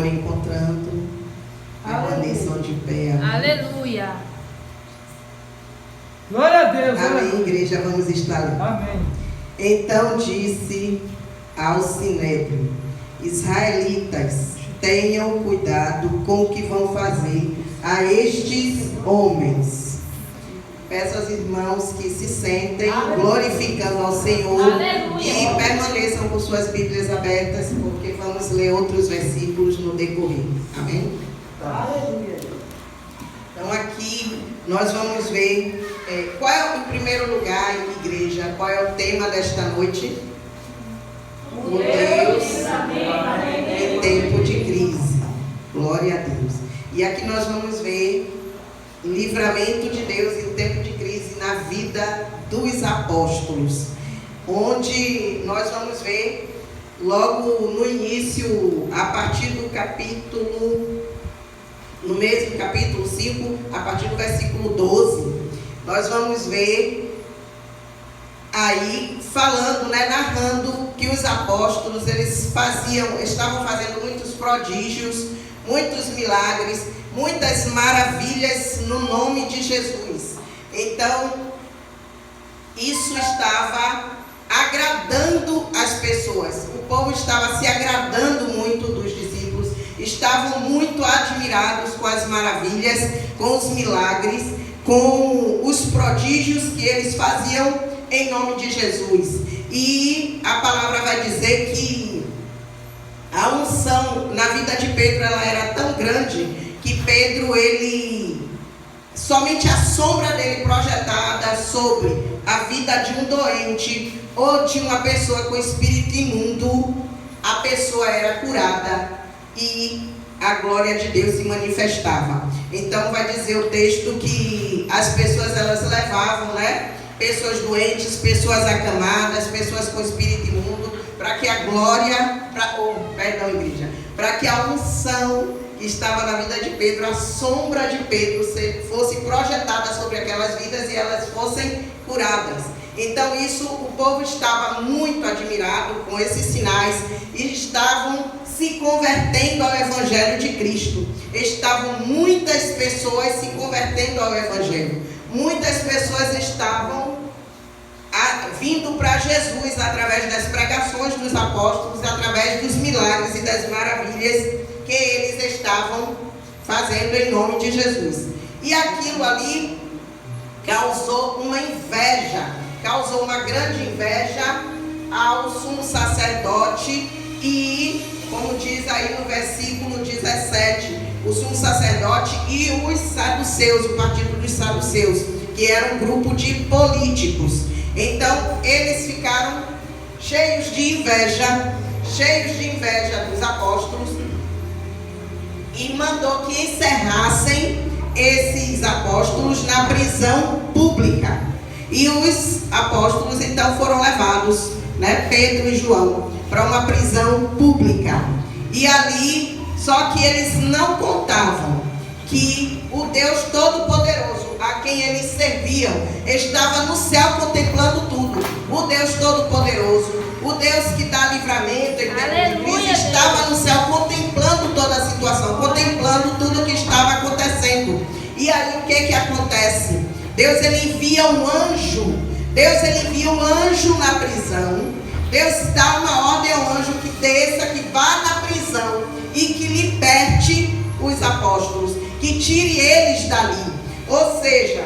forem encontrando, permaneçam de pé. Aleluia. Glória a Deus. Amém, igreja, vamos estar ali. Amém. Então disse ao Sinédrio: Israelitas, tenham cuidado com o que vão fazer a estes homens. Peço aos irmãos que se sentem, glorificando ao Senhor. Aleluia. E permaneçam com suas Bíblias abertas, porque vamos ler outros versículos no decorrer. Amém? Aleluia. Então aqui nós vamos ver qual é, em primeiro lugar, igreja, qual é o tema desta noite? O Deus em tempo de crise. Glória a Deus. E aqui nós vamos ver livramento de Deus em tempo de crise na vida dos apóstolos, onde nós vamos ver logo no início, a partir do capítulo, no mesmo capítulo 5, a partir do versículo 12, nós vamos ver aí falando, narrando que os apóstolos estavam fazendo muitos prodígios, muitos milagres, muitas maravilhas no nome de Jesus. Então, isso estava agradando as pessoas. O povo estava se agradando muito dos discípulos, estavam muito admirados com as maravilhas, com os milagres, com os prodígios que eles faziam em nome de Jesus. E a palavra vai dizer que a unção na vida de Pedro, ela era tão grande que Pedro, somente a sombra dele projetada sobre a vida de um doente ou de uma pessoa com espírito imundo, a pessoa era curada e a glória de Deus se manifestava. Então vai dizer o texto que as pessoas, elas levavam, pessoas doentes, pessoas acamadas, pessoas com espírito imundo, para que a glória, para que a unção que estava na vida de Pedro, a sombra de Pedro fosse projetada sobre aquelas vidas e elas fossem curadas. Então o povo estava muito admirado com esses sinais e estavam se convertendo ao Evangelho de Cristo. Estavam muitas pessoas se convertendo ao Evangelho. Muitas pessoas estavam vindo para Jesus através das pregações dos apóstolos, através dos milagres e das maravilhas que eles estavam fazendo em nome de Jesus. E aquilo ali causou uma inveja, causou uma grande inveja ao sumo sacerdote e, como diz aí no versículo 17, o sumo sacerdote e os saduceus, o partido dos saduceus, que era um grupo de políticos. Então eles ficaram cheios de inveja dos apóstolos e mandou que encerrassem esses apóstolos na prisão pública. E os apóstolos então foram levados, Pedro e João, para uma prisão pública. E ali, só que eles não contavam que o Deus Todo-Poderoso, a quem eles serviam, estava no céu contemplando tudo. O Deus Todo-Poderoso, o Deus que dá livramento em tempo de crise, estava no céu contemplando toda a situação, contemplando tudo o que estava acontecendo. E aí o que acontece? Deus, ele envia um anjo. Deus, ele envia um anjo na prisão. Deus dá uma ordem ao anjo que desça, que vá na prisão e que liberte os apóstolos, que tire eles dali. Ou seja,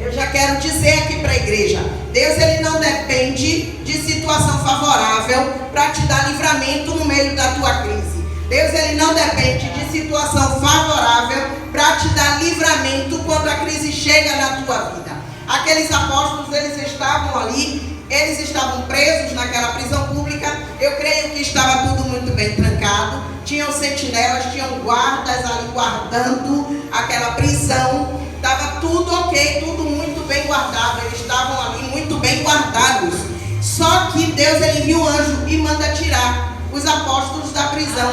eu já quero dizer aqui para a igreja, Deus, ele não depende de situação favorável para te dar livramento no meio da tua crise. Deus, ele não depende de situação favorável para te dar livramento quando a crise chega na tua vida. Aqueles apóstolos, eles estavam ali, eles estavam presos naquela prisão pública. Eu creio que estava tudo muito bem trancado. Tinham sentinelas, tinham guardas ali guardando aquela prisão. Estava tudo ok, tudo muito bem guardado. Eles estavam ali muito bem guardados. Só que Deus, ele envia um anjo e manda tirar os apóstolos da prisão.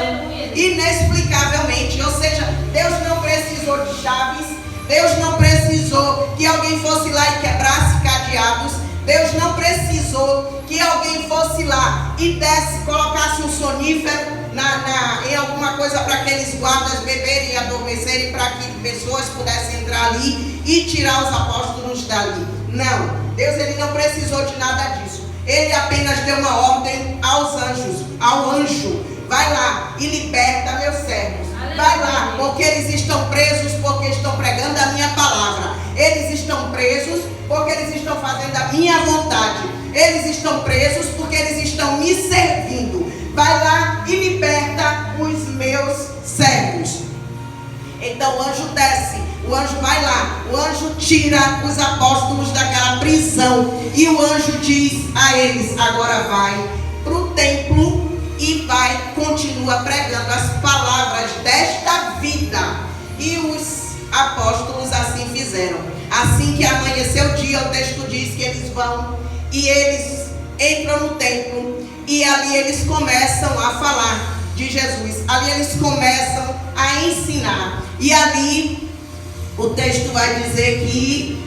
Inexplicavelmente. Ou seja, Deus não precisou de chaves. Deus não precisou que alguém fosse lá e quebrasse cadeados. Deus não precisou que alguém fosse lá e colocasse um sonífero, em alguma coisa para aqueles guardas beberem e adormecerem, para que pessoas pudessem entrar ali e tirar os apóstolos dali. Não, Deus ele não precisou de nada disso. Ele apenas deu uma ordem aos anjos, ao anjo: vai lá e liberta meus servos. Vai lá, porque eles estão presos, porque estão pregando a minha palavra. Eles estão presos porque eles estão fazendo a minha vontade. Eles estão presos porque eles estão me servindo. Vai lá e liberta os meus servos. Então o anjo desce, o anjo vai lá, o anjo tira os apóstolos daquela prisão. E o anjo diz a eles: agora vai para o templo e continua pregando as palavras desta vida. E os apóstolos assim fizeram. Assim que amanheceu o dia, o texto diz que eles vão e eles entram no templo. E ali eles começam a falar de Jesus. Ali eles começam a ensinar. E ali o texto vai dizer que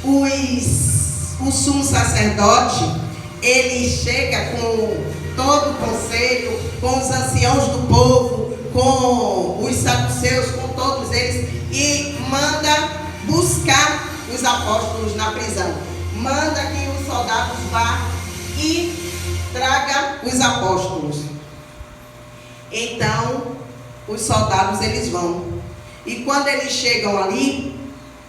o sumo sacerdote, ele chega com todo o conselho, com os anciãos do povo, com os saduceus, com todos eles, e manda buscar os apóstolos na prisão. Manda que os soldados vá e traga os apóstolos. Então os soldados eles vão, e quando eles chegam ali,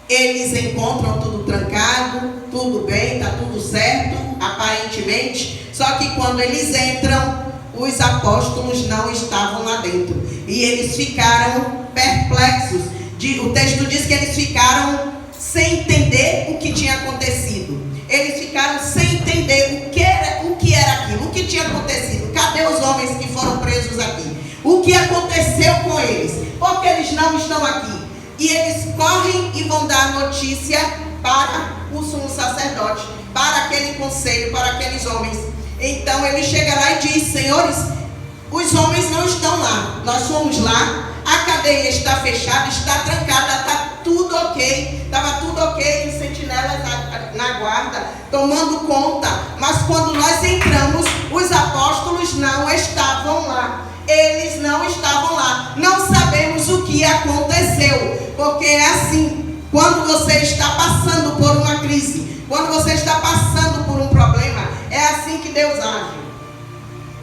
eles encontram tudo trancado, tudo bem, está tudo certo, aparentemente. Só que quando eles entram, os apóstolos não estavam lá dentro, e eles ficaram perplexos. O texto diz que eles ficaram sem entender o que tinha acontecido. Eles ficaram sem entender o que era aquilo, o que tinha acontecido. Cadê os homens que foram presos aqui? O que aconteceu com eles? Porque eles não estão aqui. E eles correm e vão dar notícia para o sumo sacerdote, para aquele conselho, para aqueles homens. Então ele chega lá e diz: senhores, os homens não estão lá. Nós fomos lá, a cadeia está fechada, está trancada, está tudo ok. Estava tudo ok, os sentinelas na guarda, tomando conta. Mas quando nós entramos, os apóstolos não estavam lá. Eles não estavam lá. Não sabemos o que aconteceu. Porque é assim, quando você está passando por uma crise, quando você está passando por um problema, é assim que Deus age.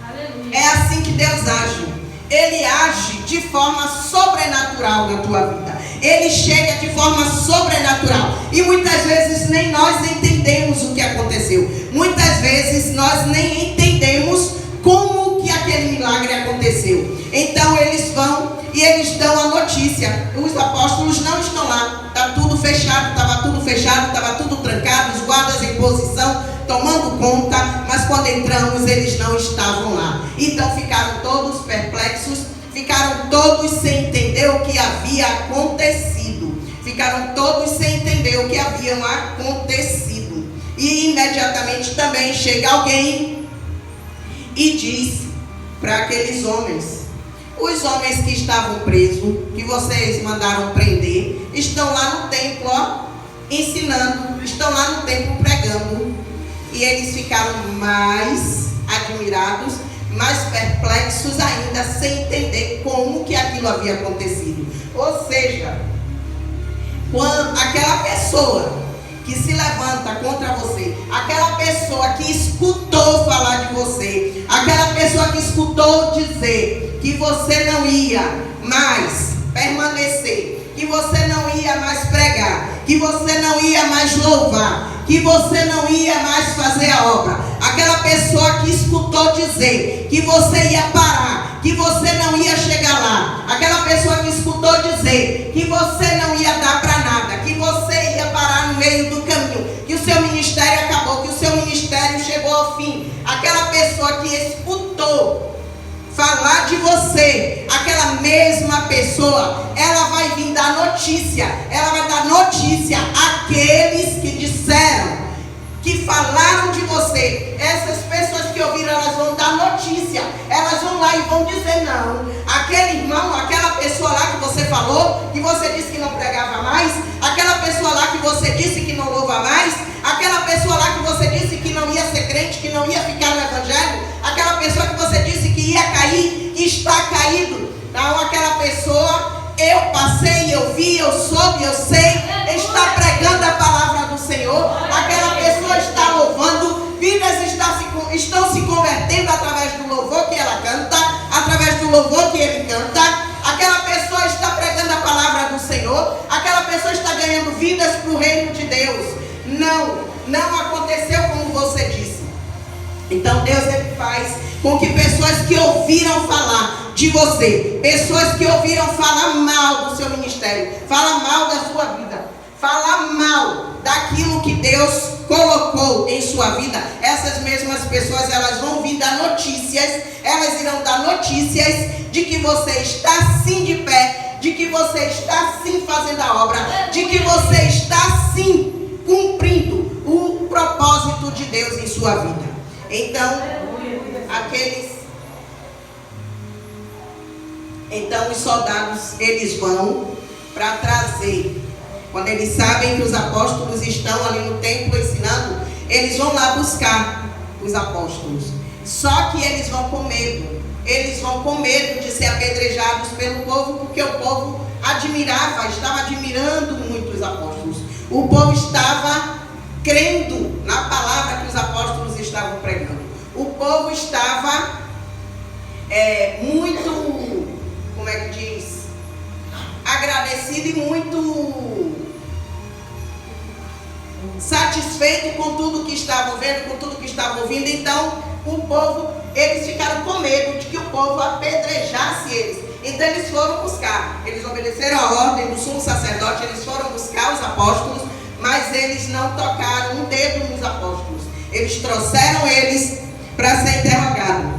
Aleluia. É assim que Deus age. Ele age de forma sobrenatural na tua vida. Ele chega de forma sobrenatural. E muitas vezes nem nós entendemos o que aconteceu. Muitas vezes nós nem entendemos como que aquele milagre aconteceu. Então eles vão e eles dão a notícia: os apóstolos não estão lá, está tudo fechado, estava tudo fechado, estava tudo trancado, os guardas em posição, tomando conta, mas quando entramos eles não estavam lá. Então ficaram todos perplexos, ficaram todos sem entender o que havia acontecido. Ficaram todos sem entender o que havia acontecido. E imediatamente também chega alguém e diz para aqueles homens: os homens que estavam presos, que vocês mandaram prender, estão lá no templo, ensinando, estão lá no templo pregando. E eles ficaram mais admirados, mais perplexos ainda, sem entender como que aquilo havia acontecido. Ou seja, quando aquela pessoa que se levanta contra você, aquela pessoa que escutou falar de você, aquela pessoa que escutou dizer que você não ia mais permanecer, que você não ia mais pregar, que você não ia mais louvar, que você não ia mais fazer a obra, aquela pessoa que escutou dizer que você ia parar, que você não ia chegar lá, aquela pessoa que escutou dizer que você não ia dar para nada, que você ia parar no meio do caminho, que o seu ministério acabou, que o seu ministério chegou ao fim, aquela pessoa que escutou falar de você, aquela mesma pessoa, ela vai vir dar notícia, ela vai dar notícia àqueles que disseram, que falaram de você. Essas pessoas que ouviram, elas vão dar notícia, elas vão lá e vão dizer: não, aquele irmão, aquela pessoa lá que você falou, que você disse que não pregava mais, aquela pessoa lá que você disse que não louva mais, aquela pessoa lá que você disse que não ia ser crente, que não ia ficar no evangelho, aquela pessoa que você disse que ia cair, eu vi, eu soube, eu sei, está pregando a palavra do Senhor, aquela pessoa está louvando, vidas estão se convertendo através do louvor que ela canta, através do louvor que ele canta, aquela pessoa está pregando a palavra do Senhor, aquela pessoa está ganhando vidas para o reino de Deus. Não aconteceu como você disse. Então Deus ele faz com que pessoas que ouviram falar de você, pessoas que ouviram falar mal do seu ministério, falar mal da sua vida, falar mal daquilo que Deus colocou em sua vida, essas mesmas pessoas elas vão vir dar notícias, elas irão dar notícias de que você está sim de pé, de que você está sim fazendo a obra, de que você está sim cumprindo o propósito de Deus em sua vida. Então os soldados eles vão para trazer. Quando eles sabem que os apóstolos estão ali no templo ensinando, eles vão lá buscar os apóstolos. Só que eles vão com medo. Eles vão com medo de ser apedrejados pelo povo, porque o povo estava admirando muito os apóstolos. O povo estava crendo na palavra que os apóstolos estavam pregando. O povo estava muito, como é que diz? Agradecido e muito satisfeito com tudo que estavam vendo, com tudo que estavam ouvindo. Então o povo, eles ficaram com medo de que o povo apedrejasse eles. Então eles foram buscar, eles obedeceram a ordem do sumo sacerdote, eles foram buscar os apóstolos, mas eles não tocaram um dedo nos apóstolos. Eles trouxeram eles para ser interrogados.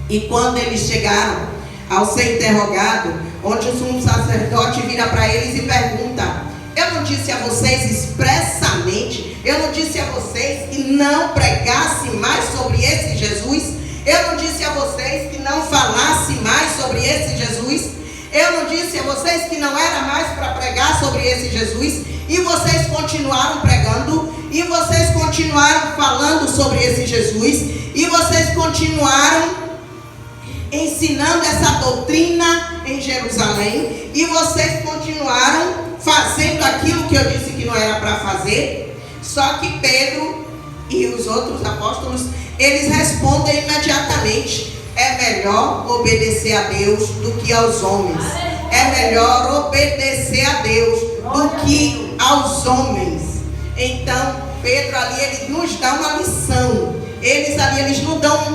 E quando eles chegaram ao ser interrogado, onde o sumo sacerdote vira para eles e pergunta: eu não disse a vocês expressamente, eu não disse a vocês que não pregasse mais sobre esse Jesus? Eu não disse a vocês que não falasse mais sobre esse Jesus? Eu não disse a vocês que não era mais para pregar sobre esse Jesus? E vocês continuaram pregando, e vocês continuaram falando sobre esse Jesus, e vocês continuaram ensinando essa doutrina em Jerusalém, e vocês continuaram fazendo aquilo que eu disse que não era para fazer. Só que Pedro e os outros apóstolos, eles respondem imediatamente: é melhor obedecer a Deus do que aos homens. É melhor obedecer a Deus do que aos homens. Então Pedro ali, ele nos dá uma lição. Eles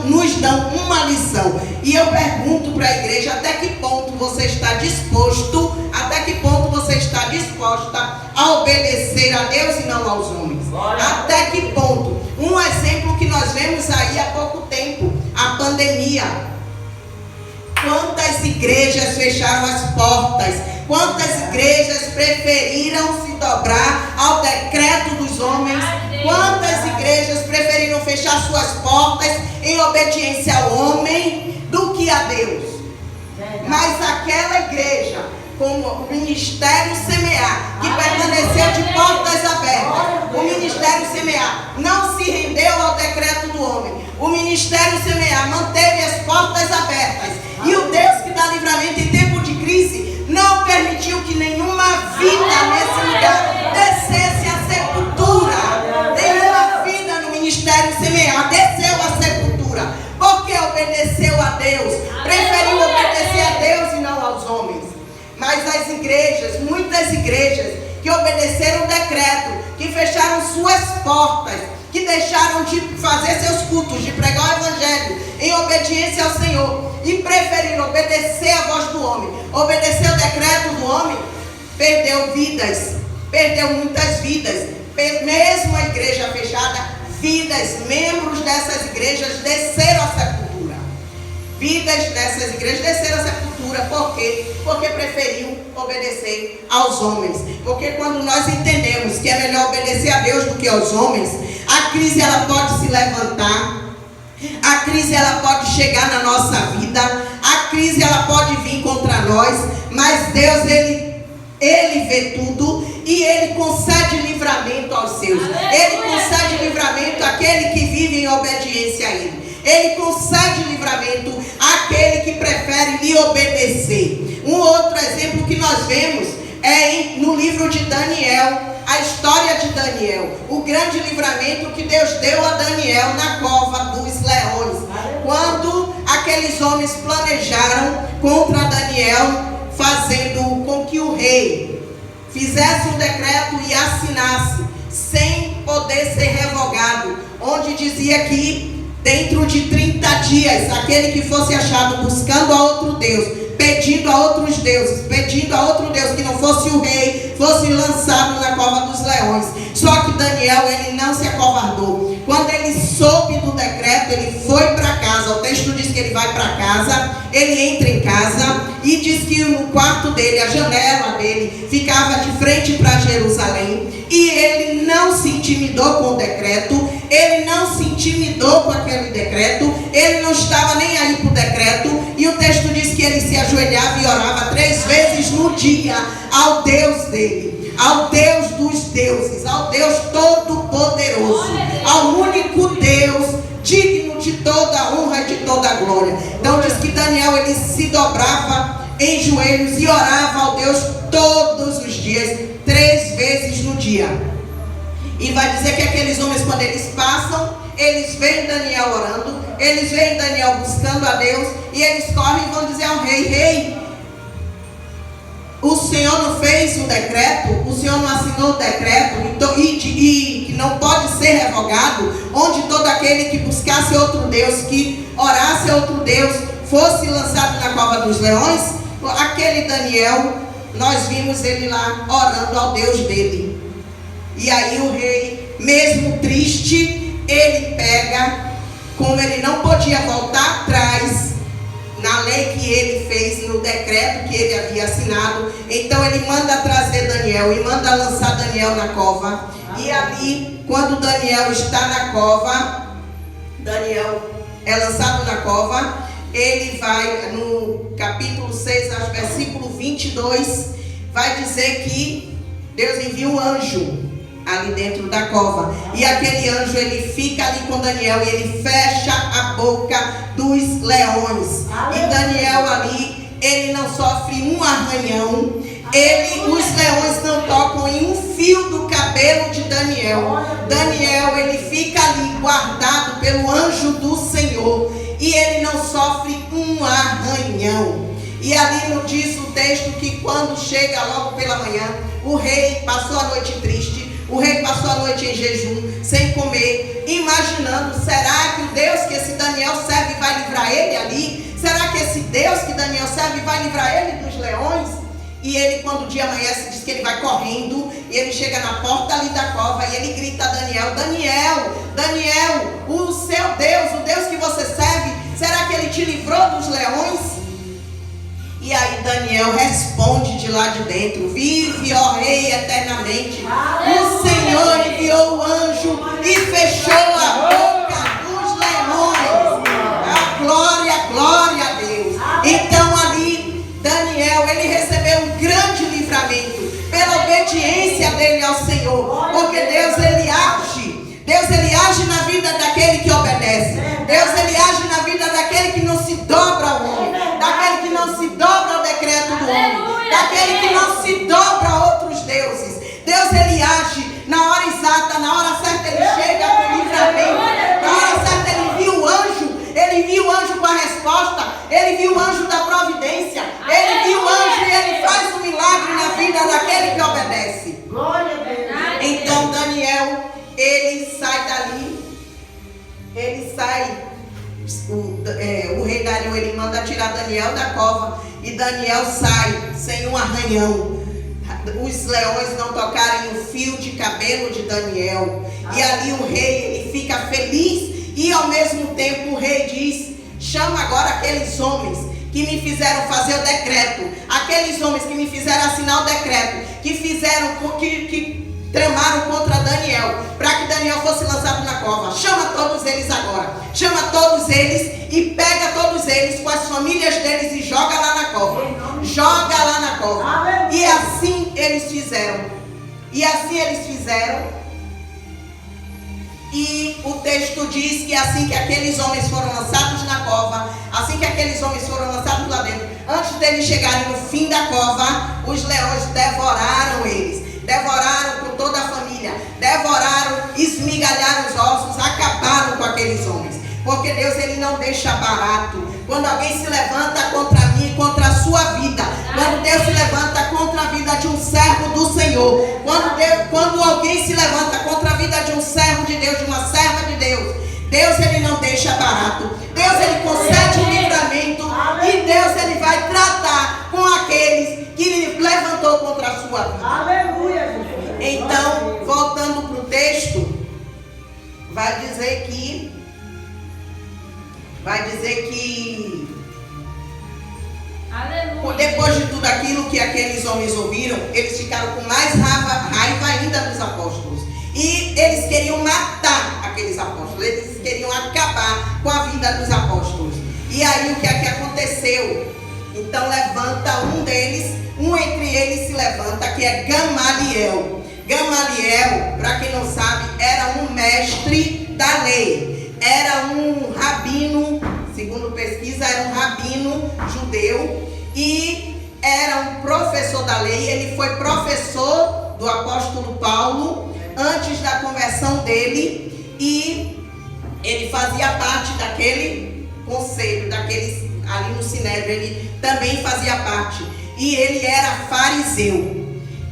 nos dão uma lição. E eu pergunto para a igreja: até que ponto você está disposto, até que ponto você está disposta a obedecer a Deus e não aos homens? Até que ponto? Um exemplo que nós vemos aí há pouco tempo, a pandemia. Quantas igrejas fecharam as portas? Quantas igrejas preferiram se dobrar ao decreto dos homens? Quantas igrejas preferiram fechar suas portas em obediência ao homem do que a Deus? Mas aquela igreja, como o Ministério Semear, que permaneceu de portas abertas, o Ministério Semear não se rendeu ao decreto do homem. O Ministério Semear manteve as portas abertas. E o Deus que dá livramento em tempo de crise não permitiu que nenhuma vida nesse lugar descesse à sepultura. Nenhuma vida no Ministério Semear desceu à sepultura, porque obedeceu a Deus, preferiu obedecer a Deus e não aos homens. Mas as igrejas, muitas igrejas que obedeceram o decreto, que fecharam suas portas, que deixaram de fazer seus cultos, de pregar o Evangelho em obediência ao Senhor, e preferiram obedecer a voz do homem, obedecer o decreto do homem, perdeu vidas, perdeu muitas vidas. Mesmo a igreja fechada, vidas, membros dessas igrejas desceram à sepultura. Vidas dessas igrejas desceram à sepultura. Por quê? Porque preferiu obedecer aos homens. Porque quando nós entendemos que é melhor obedecer a Deus do que aos homens, a crise ela pode se levantar, a crise ela pode chegar na nossa vida, a crise ela pode vir contra nós, mas Deus ele vê tudo e ele concede livramento aos seus. Ele concede livramento àquele que vive em obediência a ele. Ele concede livramento àquele que prefere lhe obedecer. Um outro exemplo que nós vemos no livro de Daniel, a história de Daniel, o grande livramento que Deus deu a Daniel na cova dos leões. Quando aqueles homens planejaram contra Daniel, fazendo com que o rei fizesse um decreto e assinasse, sem poder ser revogado, onde dizia que dentro de 30 dias, aquele que fosse achado buscando a outro Deus, pedindo a outros deuses, pedindo a outro Deus que não fosse o rei, fosse lançado na cova dos leões. Só que Daniel, ele não se acovardou. Quando ele soube do decreto, ele foi para casa. O texto diz que ele vai para casa, ele entra em casa e diz que no quarto dele, a janela dele ficava de frente para Jerusalém, e ele não se intimidou com o decreto, ele não se intimidou com aquele decreto, ele não estava nem aí para o decreto. E o texto diz que ele se ajoelhava e orava 3 vezes no dia ao Deus dele, ao Deus dos deuses, ao Deus todo-poderoso, ao único Deus digno de toda honra e de toda glória. Então diz que Daniel, ele se dobrava em joelhos e orava ao Deus todos os dias, 3 vezes no dia. E vai dizer que aqueles homens, quando eles passam, eles veem Daniel orando, eles veem Daniel buscando a Deus, e eles correm e vão dizer ao rei: rei, o Senhor não fez o decreto, o Senhor não assinou o decreto, e que não pode ser revogado, onde todo aquele que buscasse outro Deus, que orasse a outro Deus, fosse lançado na cova dos leões. Aquele Daniel, nós vimos ele lá orando ao Deus dele. E aí o rei, mesmo triste, ele pega, como ele não podia voltar atrás na lei que ele fez, no decreto que ele havia assinado, então ele manda trazer Daniel e manda lançar Daniel na cova. E ali, quando Daniel está na cova, Daniel é lançado na cova, ele vai no capítulo 6, versículo 22, vai dizer que Deus envia um anjo ali dentro da cova, e aquele anjo, ele fica ali com Daniel e ele fecha a boca dos leões. E Daniel ali, ele não sofre um arranhão, os leões não tocam em um fio do cabelo de Daniel. Daniel, ele fica ali guardado pelo anjo do Senhor, e ele não sofre um arranhão. E ali nos diz o texto que quando chega logo pela manhã, o rei passou a noite triste, o rei passou a noite em jejum, sem comer, imaginando: será que o Deus que esse Daniel serve vai livrar ele ali? Será que esse Deus que Daniel serve vai livrar ele dos leões? E ele, quando o dia amanhece, diz que ele vai correndo, e ele chega na porta ali da cova, e ele grita a Daniel: Daniel, Daniel, o seu Deus, o Deus que você serve, será que ele te livrou dos leões? E aí Daniel responde de lá de dentro: vive, ó rei, eternamente. O Senhor enviou o anjo e fechou a boca dos leões. Glória a Deus. Então ali Daniel, ele recebeu um grande livramento pela obediência dele ao Senhor, porque Deus, ele age na vida daquele que obedece. Deus, ele age na vida daquele que não se dobra ao homem, daquele que não se dobra ao decreto do homem, daquele que não se dobra a outros deuses. Deus, ele age na hora exata, na hora certa ele chega com o livramento, na hora certa ele envia o anjo com a resposta, ele envia o anjo da providência, ele envia o anjo e ele faz um milagre na vida daquele que obedece. Então Daniel, ele sai dali, o rei Dario, ele manda tirar Daniel da cova, e Daniel sai sem um arranhão. Os leões não tocaram no fio de cabelo de Daniel. E ali o rei, ele fica feliz, e ao mesmo tempo o rei diz: chama agora aqueles homens que me fizeram fazer o decreto, aqueles homens que me fizeram assinar o decreto, que tramaram contra Daniel, para que Daniel fosse lançado na cova. Chama todos eles agora, chama todos eles e pega todos eles com as famílias deles e joga lá na cova. Joga lá na cova. E assim eles fizeram. E o texto diz que assim que aqueles homens foram lançados na cova, assim que aqueles homens foram lançados lá dentro, antes deles chegarem no fim da cova, os leões devoraram eles, devoraram com toda a família, devoraram, esmigalharam os ossos, acabaram com aqueles homens. Porque Deus, Ele não deixa barato. Quando alguém se levanta contra mim, contra a sua vida, quando Deus se levanta contra a vida de um servo do Senhor, quando alguém se levanta contra a vida de um servo de Deus, de uma serva de Deus, Deus, Ele não deixa barato. Deus, Ele concede um livramento. E Deus, Ele vai tratar com aqueles que Ele levantou contra a sua vida. Aleluia. Então, voltando para o texto, vai dizer que Aleluia. depois de tudo aquilo que aqueles homens ouviram, eles ficaram com mais raiva ainda dos apóstolos. E eles queriam matar aqueles apóstolos. Eles queriam acabar com a vida dos apóstolos. E aí o que é que aconteceu? Então levanta um entre eles se levanta, que é Gamaliel. Gamaliel, para quem não sabe, era um mestre da lei. Era um rabino, segundo pesquisa, era um rabino judeu e era um professor da lei. Ele foi professor do apóstolo Paulo antes da conversão dele e ele fazia parte daquele conselho, daqueles ali no Sinédrio, ele também fazia parte. E ele era fariseu.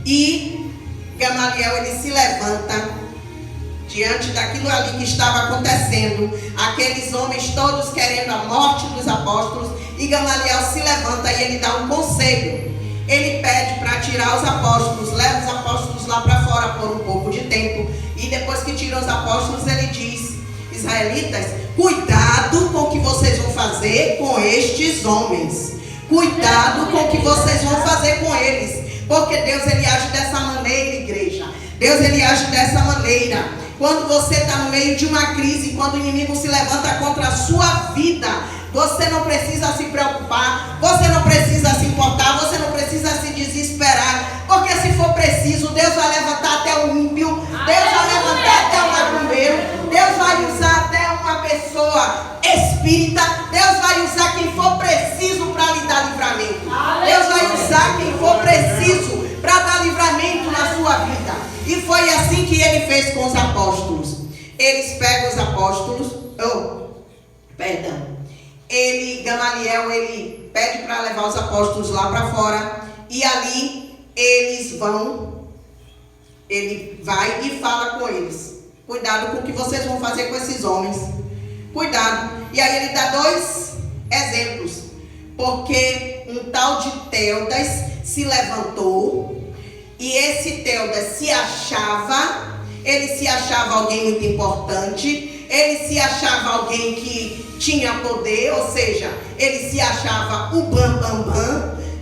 E Gamaliel, ele se levanta diante daquilo ali que estava acontecendo, aqueles homens todos querendo a morte dos apóstolos, e Gamaliel se levanta e ele dá um conselho. Ele pede para tirar os apóstolos, leva os apóstolos lá para fora por um pouco de tempo, e depois que tira os apóstolos, ele diz: israelitas, cuidado com o que vocês vão fazer com estes homens, cuidado com o que vocês vão fazer com eles, porque Deus, Ele age dessa maneira, igreja. Deus, Ele age dessa maneira. Quando você está no meio de uma crise, quando o inimigo se levanta contra a sua vida, você não precisa se preocupar, você não precisa se importar, você não precisa se desesperar, porque se for preciso, Deus vai levantar até um ímpio, Deus vai levantar até um macumbeiro, Deus vai usar até uma pessoa espírita, Deus vai usar quem for preciso para lhe dar livramento. Deus vai usar quem for preciso para dar livramento na sua vida. E foi assim que ele fez com os apóstolos. Eles pegam os apóstolos, Gamaliel, ele pede para levar os apóstolos lá para fora, e ali ele vai e fala com eles: cuidado com o que vocês vão fazer com esses homens, cuidado. E aí ele dá dois exemplos, porque um tal de Teudas se levantou, e esse Teudas ele se achava alguém muito importante, ele se achava alguém que tinha poder, ou seja, ele se achava o bam,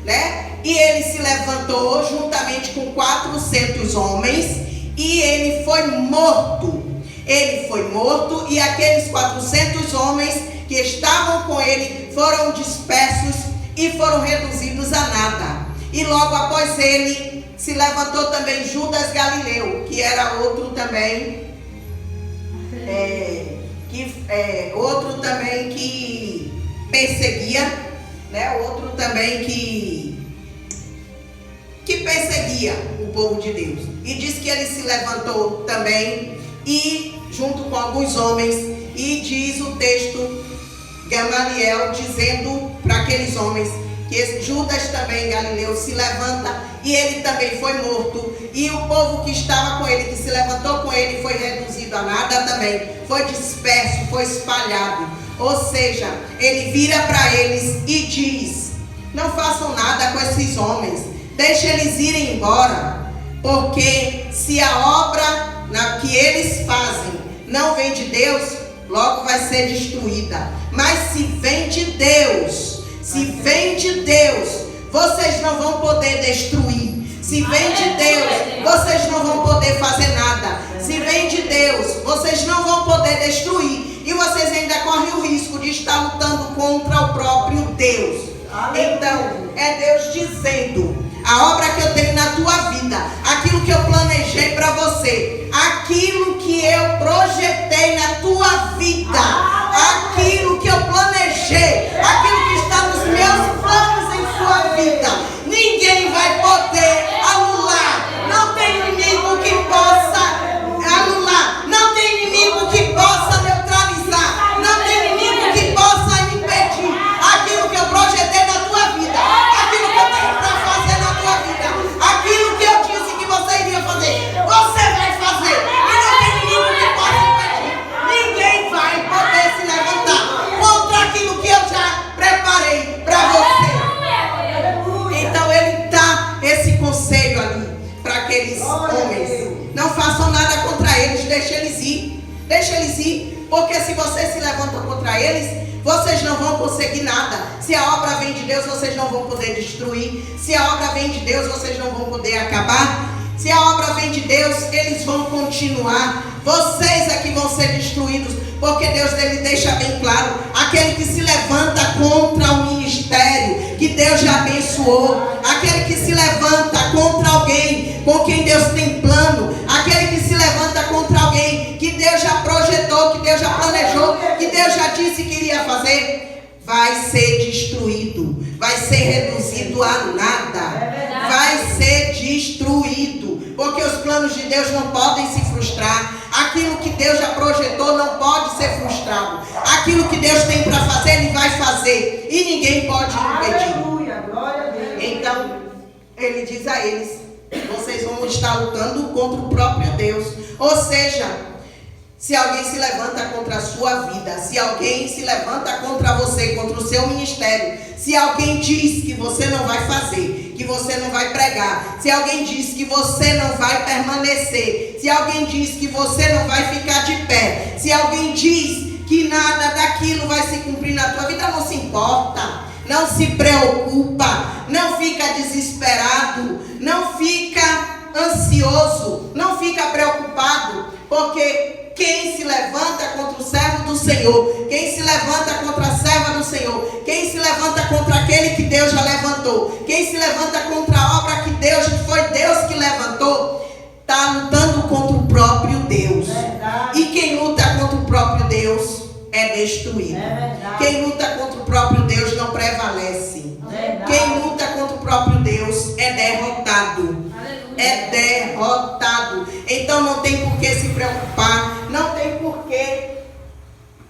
né? E ele se levantou juntamente com 400 homens e ele foi morto. Ele foi morto e aqueles 400 homens que estavam com ele foram dispersos e foram reduzidos a nada. E logo após ele se levantou também Judas Galileu, que era outro também, que perseguia, né? Outro também que perseguia o povo de Deus. E diz que ele se levantou também e junto com alguns homens, e diz o texto, Gamaliel dizendo para aqueles homens que Judas também, Galileu, se levanta e ele também foi morto, e o povo que estava com ele, que se levantou com ele, foi reduzido a nada também, foi disperso, foi espalhado. Ou seja, ele vira para eles e diz: não façam nada com esses homens, deixe eles irem embora, porque se a obra que eles fazem não vem de Deus, logo vai ser destruída. Mas se vem de Deus, vocês não vão poder destruir. Se vem de Deus, vocês não vão poder fazer nada. Se vem de Deus, vocês não vão poder destruir. E vocês ainda correm o risco de estar lutando contra o próprio Deus. Então, é Deus dizendo: a obra que eu tenho na tua vida, aquilo que eu planejei para você, aquilo que eu projetei poder anular. Não tem inimigo que possa anular. Não tem inimigo que possa neutralizar. Não tem inimigo que possa impedir aquilo que eu projetei na tua vida, aquilo que eu tenho para fazer na tua vida, aquilo que eu disse que você iria fazer. Você vai fazer. E não tem inimigo que possa impedir. Ninguém vai poder se levantar contra aquilo que eu já preparei para você. Então ele dá esse conselho ali para aqueles homens. Não façam nada contra eles, deixa eles ir. Deixa eles ir, porque se vocês se levantam contra eles, vocês não vão conseguir nada. Se a obra vem de Deus, vocês não vão poder destruir. Se a obra vem de Deus, vocês não vão poder acabar. Se a obra vem de Deus, eles vão continuar. Vocês é que vão ser destruídos, porque Deus ele deixa bem claro: aquele que se levanta contra o ministério que Deus já abençoou, aquele que se levanta contra alguém com quem Deus tem plano, aquele que se levanta contra alguém que Deus já projetou, que Deus já planejou, que Deus já disse que iria fazer, vai ser destruído, vai ser reduzido a nada, vai ser destruído, porque os planos de Deus não podem se frustrar. Aquilo que Deus já projetou não pode ser frustrado. Aquilo que Deus tem para fazer, Ele vai fazer, e ninguém pode impedir. Aleluia, glória a Deus. Então Ele diz a eles: vocês vão estar lutando contra o próprio Deus. Ou seja, se alguém se levanta contra a sua vida, se alguém se levanta contra você, contra o seu ministério, se alguém diz que você não vai fazer, que você não vai pregar, se alguém diz que você não vai permanecer, se alguém diz que você não vai ficar de pé, se alguém diz que nada daquilo vai se cumprir na tua vida, não se importa, não se preocupa, não fica desesperado, não fica ansioso, não fica preocupado, porque quem se levanta contra o servo do Senhor, quem se levanta contra a serva do Senhor, quem se levanta contra aquele que Deus já levantou, quem se levanta contra a obra que foi Deus que levantou, está lutando contra o próprio Deus. E quem luta contra o próprio Deus é destruído. Quem luta contra o próprio Deus não prevalece. Quem luta contra o próprio Deus é derrotado. É derrotado. Então não tem por que se preocupar, não tem por que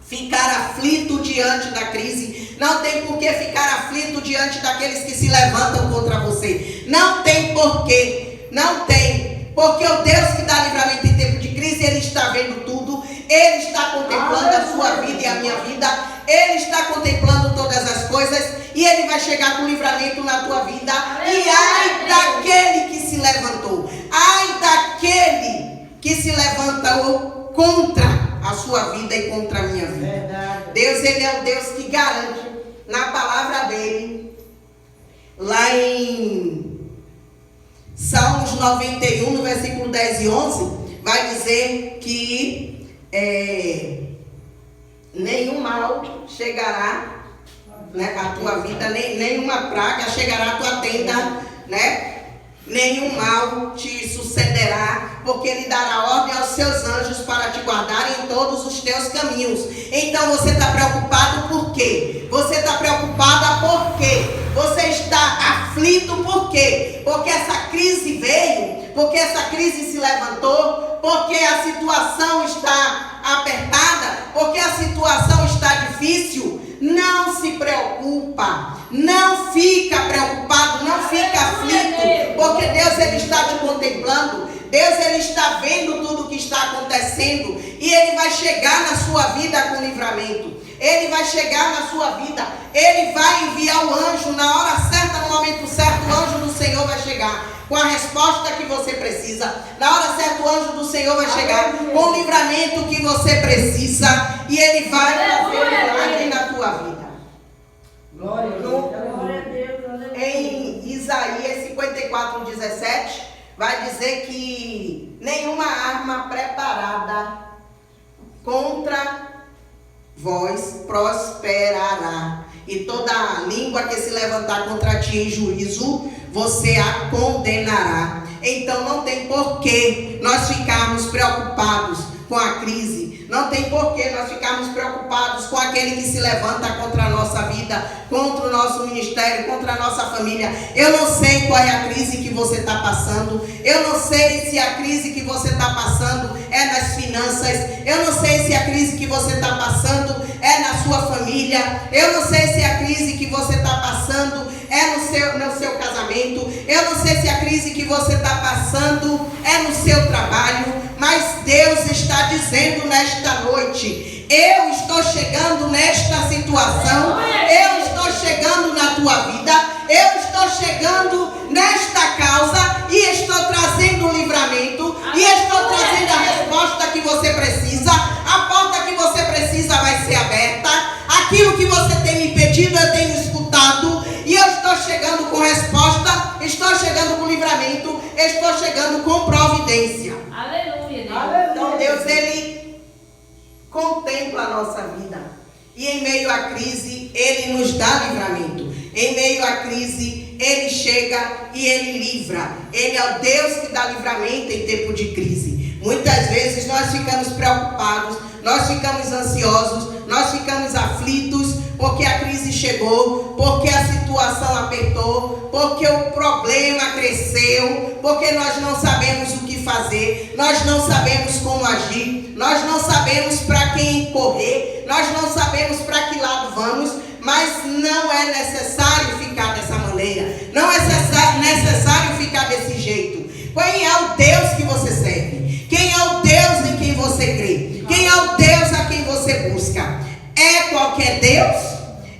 ficar aflito diante da crise, não tem por que ficar aflito diante daqueles que se levantam contra você. Não tem porquê, não tem, porque o Deus que dá livramento em tempo de crise, Ele está vendo tudo, Ele está contemplando a sua vida e a minha vida, Ele está contemplando todas as coisas, e Ele vai chegar com livramento na tua vida. E ai daquele que se levantou, ai daquele que se levantou contra a sua vida e contra a minha vida. Deus, Ele é o Deus que garante na palavra dele, lá em Salmos 91, no versículo 10 e 11, vai dizer que nenhum mal chegará, né, a tua vida, nenhuma praga chegará à tua tenda, né? Nenhum mal te sucederá, porque Ele dará ordem aos seus anjos para te guardarem em todos os teus caminhos. Então você está preocupado por quê? Você está preocupada por quê? Você está aflito por quê? Porque essa crise veio, porque essa crise se levantou, porque a situação está apertada, porque a situação está difícil. Não se preocupa, não fica preocupado, não fica aflito, porque Deus Ele está te contemplando, Deus Ele está vendo tudo o que está acontecendo, e Ele vai chegar na sua vida com livramento, Ele vai chegar na sua vida, Ele vai enviar o anjo na hora certa, no momento certo, o anjo do Senhor vai chegar com a resposta que você precisa. Na hora certa o anjo do Senhor vai chegar com o livramento que você precisa, e Ele vai fazer o milagre na tua vida. Glória a Deus. Em Isaías 54:17 vai dizer que nenhuma arma preparada contra vós prosperará, e toda língua que se levantar contra ti em juízo, você a condenará. Então não tem porquê nós ficarmos preocupados com a crise, Não tem porquê nós ficarmos preocupados com aquele que se levanta contra a nossa vida, contra o nosso ministério, contra a nossa família. Eu não sei qual é a crise que você está passando. Eu não sei se a crise que você está passando é nas finanças. Eu não sei se a crise que você está passando é na sua família. Eu não sei se a crise que você está passando é no seu casamento. Eu não sei se a crise que você está passando é no seu trabalho. Mas Deus está dizendo nesta noite: eu estou chegando nesta situação. Eu estou chegando na tua vida. Eu estou chegando nesta causa e estou trazendo o livramento. E estou trazendo a resposta que você precisa. A porta que você precisa vai ser aberta. Aquilo que você tem me pedido, eu tenho escutado. E eu estou chegando com resposta. Estou chegando com livramento. Estou chegando com providência. Aleluia, Deus. Então Deus, Ele contempla a nossa vida. E em meio à crise, Ele nos dá livramento. Em meio à crise, Ele chega e Ele livra. Ele é o Deus que dá livramento em tempo de crise. Muitas vezes nós ficamos preocupados, nós ficamos ansiosos, nós ficamos aflitos, porque a crise chegou, porque a situação apertou, porque o problema cresceu, porque nós não sabemos o que fazer, nós não sabemos como agir, nós não sabemos para quem correr, nós não sabemos para que lado vamos. Mas não é necessário ficar dessa maneira, não é necessário ficar desse jeito. Quem é o Deus que você serve? Quem é o Deus em quem você crê? Quem é o Deus a quem você busca? É qualquer Deus?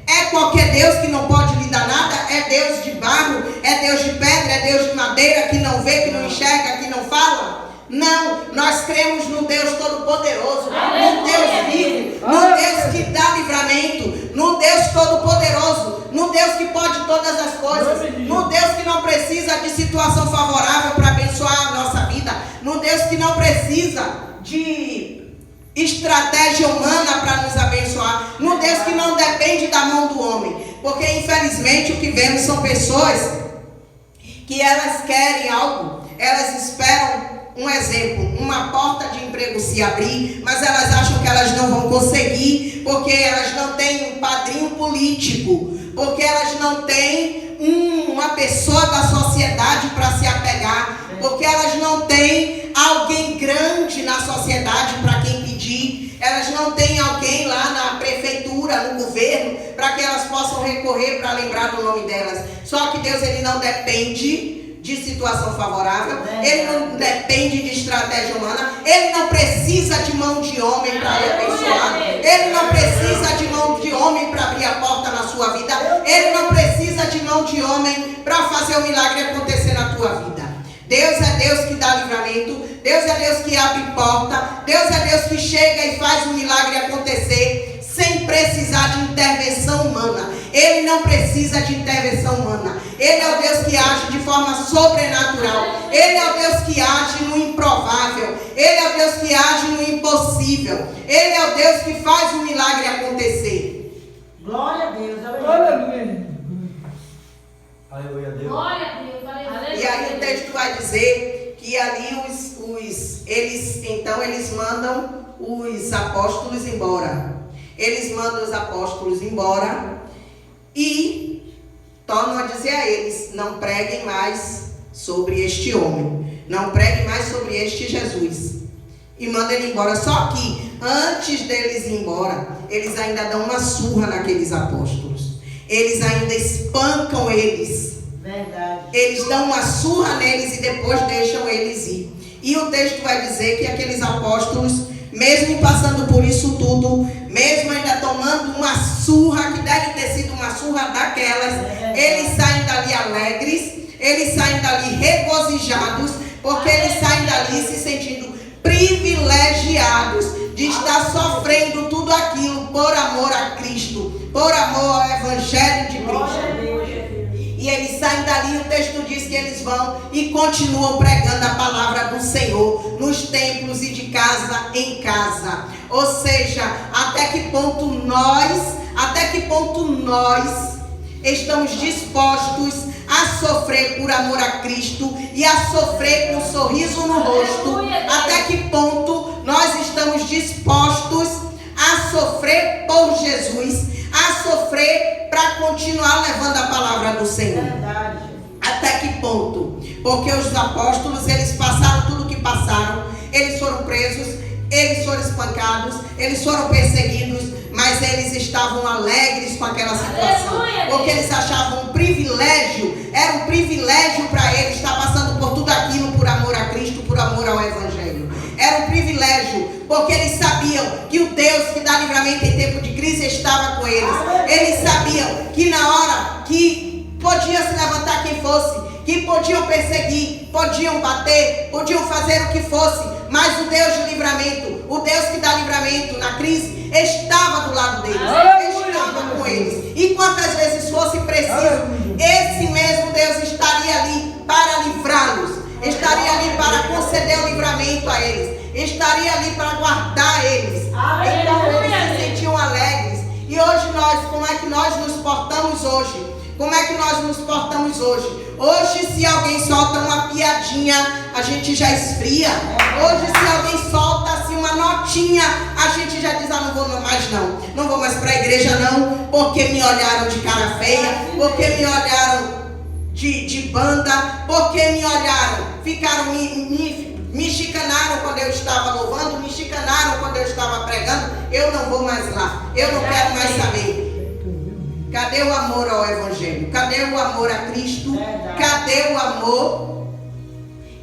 É qualquer Deus que não pode lhe dar nada? É Deus de barro? É Deus de pedra? É Deus de madeira, que não vê, que não enxerga, que não fala? Não, nós cremos no Deus Todo-Poderoso, no Deus vivo, no Deus que dá livramento, no Deus Todo-Poderoso, no Deus que pode todas as coisas, no Deus que não precisa de situação favorável para abençoar a nossa vida, no Deus que não precisa de estratégia humana para nos abençoar, no Deus que não depende da mão do homem, porque infelizmente o que vemos são pessoas que elas querem algo, elas esperam. Um exemplo, uma porta de emprego se abrir, mas elas acham que elas não vão conseguir, porque elas não têm um padrinho político, porque elas não têm uma pessoa da sociedade para se apegar, porque elas não têm alguém grande na sociedade para quem pedir, elas não têm alguém lá na prefeitura, no governo, para que elas possam recorrer para lembrar do nome delas. Só que Deus, Ele não depende de situação favorável, Ele não depende de estratégia humana, Ele não precisa de mão de homem para lhe abençoar, Ele não precisa de mão de homem para abrir a porta na sua vida, Ele não precisa de mão de homem para fazer o milagre acontecer na tua vida. Deus é Deus que dá livramento, Deus é Deus que abre porta, Deus é Deus que chega e faz o milagre acontecer sem precisar de intervenção humana. Ele não precisa de intervenção humana. Ele é o Deus que age de forma sobrenatural. Ele é o Deus que age no improvável. Ele é o Deus que age no impossível. Ele é o Deus que faz o milagre acontecer. Glória a Deus. Aleluia. Aleluia, Deus. Glória a Deus. Aleluia. E aí o texto vai dizer que ali eles mandam os apóstolos embora. Eles mandam os apóstolos embora e tornam a dizer a eles: não preguem mais sobre este homem, não preguem mais sobre este Jesus. E mandam ele embora. Só que antes deles ir embora, eles ainda dão uma surra naqueles apóstolos. Eles ainda espancam eles. Verdade. Eles dão uma surra neles e depois deixam eles ir. E o texto vai dizer que aqueles apóstolos, mesmo passando por isso tudo, mesmo ainda tomando uma surra, que deve ter sido uma surra daquelas, eles saem dali alegres, eles saem dali regozijados, porque eles saem dali se sentindo privilegiados de estar sofrendo tudo aquilo por amor a Cristo, por amor ao Evangelho de Cristo. E eles saem dali, o texto diz que eles vão e continuam pregando a palavra do Senhor nos templos e de casa em casa. Ou seja, até que ponto nós estamos dispostos a sofrer por amor a Cristo e a sofrer com um sorriso no rosto. Até que ponto nós estamos dispostos a sofrer por Jesus, a sofrer para continuar levando a palavra do Senhor? Verdade. Até que ponto? Porque os apóstolos, eles passaram tudo o que passaram. Eles foram presos, eles foram espancados, eles foram perseguidos, mas eles estavam alegres com aquela situação. Aleluia, porque eles achavam um privilégio, era um privilégio para eles estar passando por tudo aquilo por amor a Cristo, por amor ao Evangelho. Era um privilégio, porque eles sabiam que o Deus que dá livramento em tempo de crise estava com eles. Eles sabiam que na hora que podia se levantar quem fosse, que podiam perseguir, podiam bater, podiam fazer o que fosse, mas o Deus de livramento, o Deus que dá livramento na crise, estava do lado deles, estava com eles. E quantas vezes fosse preciso, esse mesmo Deus estaria ali para livrá-los, estaria ali para conceder o livramento a eles, estaria ali para guardar eles. Então eles se sentiam alegres. E hoje nós, como é que nós nos portamos hoje? Como é que nós nos portamos hoje? Hoje, se alguém solta uma piadinha, a gente já esfria. Hoje, se alguém solta assim uma notinha, a gente já diz: não vou mais não. Não vou mais para a igreja não, porque me olharam de cara feia, porque me olharam de banda, porque me olharam, ficaram me chicanaram quando eu estava louvando, me chicanaram quando eu estava pregando. Eu não vou mais lá, eu não quero mais saber. Cadê o amor ao Evangelho? Cadê o amor a Cristo? Cadê o amor?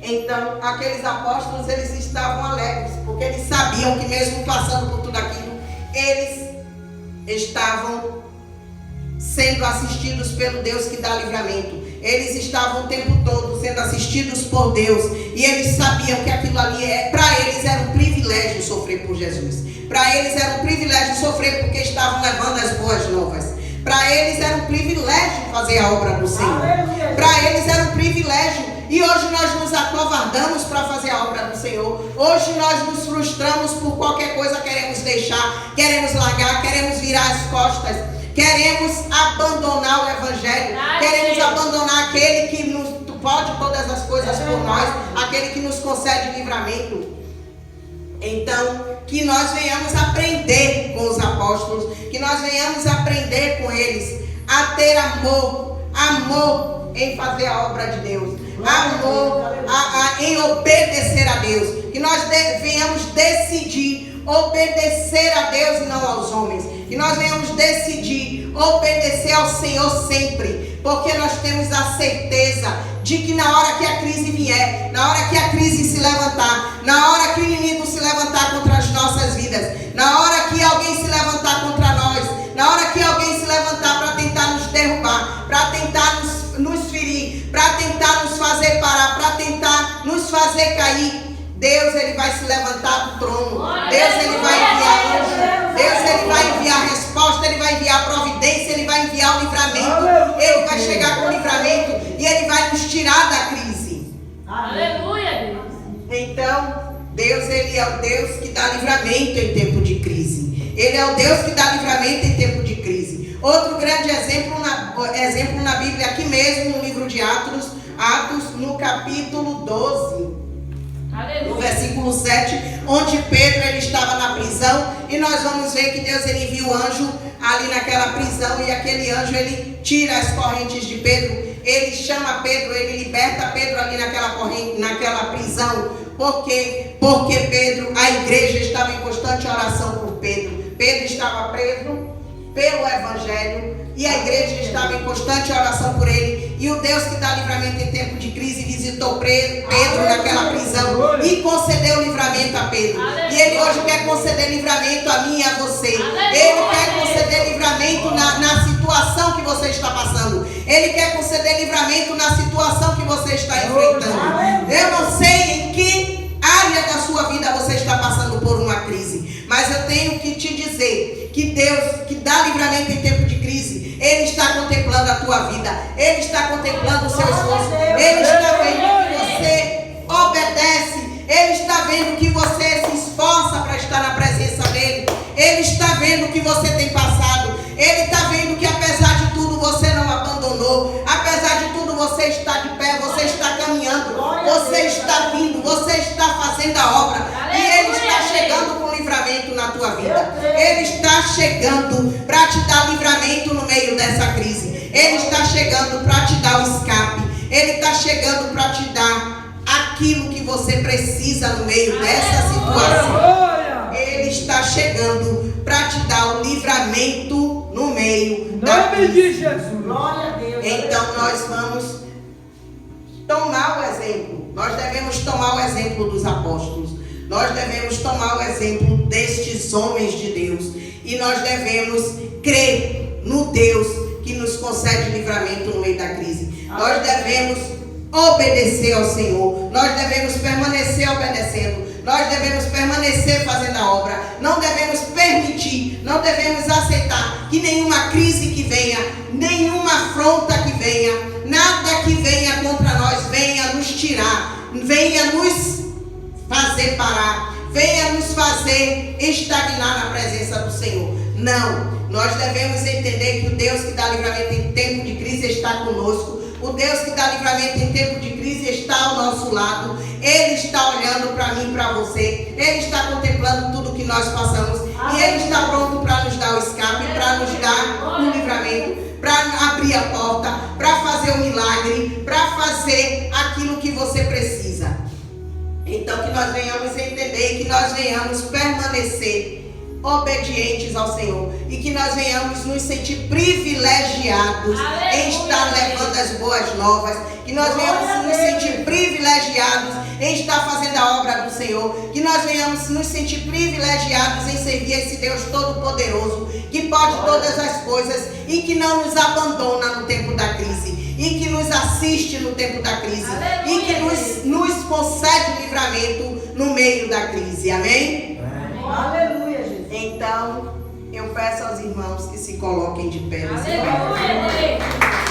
Então, aqueles apóstolos, eles estavam alegres, porque eles sabiam que mesmo passando por tudo aquilo, eles estavam sendo assistidos pelo Deus que dá livramento. Eles estavam o tempo todo sendo assistidos por Deus, e eles sabiam que aquilo ali, para eles era um privilégio sofrer por Jesus. Para eles era um privilégio sofrer porque estavam levando as boas novas. Para eles era um privilégio fazer a obra do Senhor. Para eles era um privilégio. E hoje nós nos acovardamos para fazer a obra do Senhor. Hoje nós nos frustramos por qualquer coisa, queremos deixar, queremos largar, queremos virar as costas, queremos abandonar o Evangelho, queremos abandonar aquele que nos pode todas as coisas por nós, aquele que nos concede livramento. Então, que nós venhamos aprender com os apóstolos, que nós venhamos aprender com eles a ter amor em fazer a obra de Deus, amor em obedecer a Deus, que nós venhamos decidir obedecer a Deus e não aos homens, que nós venhamos decidir obedecer ao Senhor sempre, porque nós temos a certeza de que na hora que a crise vier, na hora que a crise se levantar, na hora que o inimigo se levantar contra as nossas vidas, na hora que alguém se levantar contra nós, na hora que alguém se levantar para tentar nos derrubar, para tentar nos ferir, para tentar nos fazer parar, para tentar nos fazer cair, Deus, ele vai se levantar do trono. Deus, ele vai enviar anjo. Deus, ele vai enviar resposta, ele vai enviar providência, ele vai enviar o livramento. Ele vai chegar com o livramento e ele vai nos tirar da crise. Aleluia, Deus. Então, Deus, ele é o Deus que dá livramento em tempo de crise. Ele é o Deus que dá livramento em tempo de crise. Outro grande exemplo na Bíblia, aqui mesmo no livro de Atos, no capítulo 12. No versículo 7, onde Pedro ele estava na prisão, e nós vamos ver que Deus ele envia o anjo ali naquela prisão, e aquele anjo ele tira as correntes de Pedro, ele chama Pedro, ele liberta Pedro ali naquela prisão, porque Pedro, a igreja estava em constante oração por Pedro. Pedro estava preso pelo Evangelho, e a igreja estava em constante oração por ele, e o Deus que dá livramento em tempo de crise visitou Pedro naquela prisão e concedeu livramento a Pedro. E ele hoje quer conceder livramento a mim e a você. Ele quer conceder livramento na situação que você está passando. Ele quer conceder livramento na situação que você está enfrentando. Eu não sei em que área da sua vida você está passando por uma crise, mas eu tenho que te dizer que Deus que dá livramento em tempo de crise, Ele está contemplando a tua vida, Ele está contemplando o seu esforço, Ele está vendo que você obedece, Ele está vendo que você se esforça para estar na presença dEle, Ele está vendo o que você tem passado, Ele está vendo que apesar de tudo você não abandonou, apesar de tudo você está de de pé, você está caminhando, você está vindo, você está fazendo a obra. E Ele está chegando com livramento na tua vida. Ele está chegando para te dar livramento no meio dessa crise. Ele está chegando para te dar o escape. Ele está chegando para te dar aquilo que você precisa no meio dessa situação. Ele está chegando para te dar o livramento no meio da Nome crise. de Jesus. Glória a Deus. Então nós vamos tomar o exemplo. Nós devemos tomar o exemplo dos apóstolos. Nós devemos tomar o exemplo destes homens de Deus. E nós devemos crer no Deus que nos concede livramento no meio da crise. Nós devemos obedecer ao Senhor. Nós devemos permanecer obedecendo. Nós devemos permanecer fazendo a obra. Não devemos permitir, não devemos aceitar que nenhuma crise que venha, nenhuma afronta que venha, nada que venha contra nós venha nos tirar, venha nos fazer parar, venha nos fazer estagnar na presença do Senhor. Não, nós devemos entender que o Deus que dá livramento em tempo de crise está conosco. O Deus que dá livramento em tempo de crise está ao nosso lado. Ele está olhando para mim e para você. Ele está contemplando tudo que nós passamos. E Ele está pronto para nos dar o escape, para nos dar o livramento, para abrir a porta, para fazer o milagre, para fazer aquilo que você precisa. Então que nós venhamos entender e que nós venhamos permanecer obedientes ao Senhor e que nós venhamos nos sentir privilegiados em estar levando as boas novas, que nós venhamos nos sentir privilegiados em estar fazendo a obra do Senhor, que nós venhamos nos sentir privilegiados em servir esse Deus Todo-Poderoso, que pode todas as coisas e que não nos abandona no tempo da crise, e que nos assiste no tempo da crise, e que nos concede livramento no meio da crise. Amém? Aleluia, Jesus. Então, eu peço aos irmãos que se coloquem de pé. Aleluia, Deus.